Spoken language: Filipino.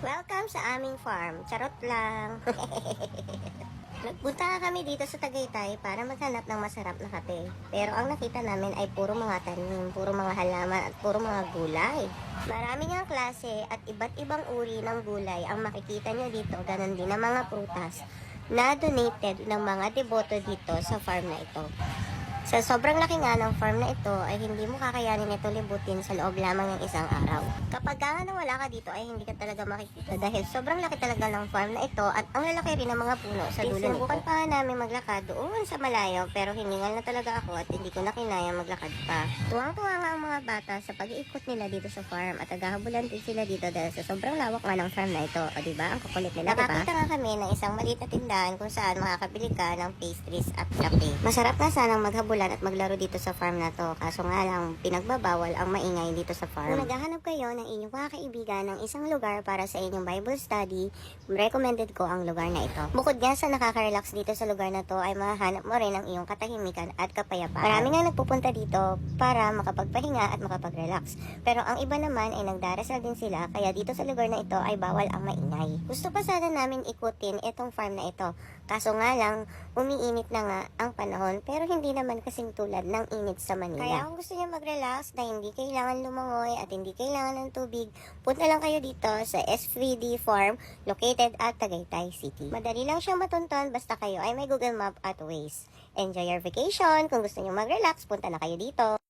Welcome sa aming farm. Charot lang. Nagpunta kami dito sa Tagaytay para maghanap ng masarap na kape. Pero ang nakita namin ay puro mga tanim, puro mga halaman at puro mga gulay. Marami ngang klase at iba't ibang uri ng gulay ang makikita nyo dito. Ganon din ang mga prutas na donated ng mga deboto dito sa farm na ito. Sa sobrang laki nga ng farm na ito ay hindi mo kakayanin ito libutin sa loob lamang ng isang araw. Kapag wala ka dito ay hindi ka talaga makikita dahil sobrang laki talaga ng farm na ito at ang lalaki rin ng mga puno sa dulo nito. Sinubukan pa nga namin maglakad doon sa malayo pero hiningal na talaga ako at hindi ko na kinaya maglakad pa. Tuwang-tuwa nga ang mga bata sa pag-iikot nila dito sa farm at naghahabulan din sila dito dahil sa sobrang lawak nga ng farm na ito. O diba? Ang kukulit nila, diba? Nakakita nga kami ng isang maliit na tindahan kung saan makakabili ka ng pastries at kape. Masarap na sanang maghabulan at maglaro dito sa farm na to. Kaso nga lang, pinagbabawal ang maingay dito sa farm. Kung naghahanap kayo ng inyong mga kaibigan ng isang lugar para sa inyong Bible study, recommended ko ang lugar na ito. Bukod nga sa nakaka-relax dito sa lugar na to, ay mahahanap mo rin ang iyong katahimikan at kapayapaan. Marami nga nagpupunta dito para makapagpahinga at makapag-relax. Pero ang iba naman ay nagdarasal din sila, kaya dito sa lugar na ito ay bawal ang maingay. Gusto pa sana namin ikutin itong farm na ito. Kaso nga lang, umiinit na nga ang panahon, pero hindi naman kasing tulad ng init sa Manila. Kaya kung gusto niyo mag-relax na hindi kailangan lumangoy at hindi kailangan ng tubig, punta lang kayo dito sa S3D Farm located at Tagaytay City. Madali lang siyang matunton basta kayo ay may Google Map at Waze. Enjoy your vacation! Kung gusto niyo mag-relax, punta na kayo dito.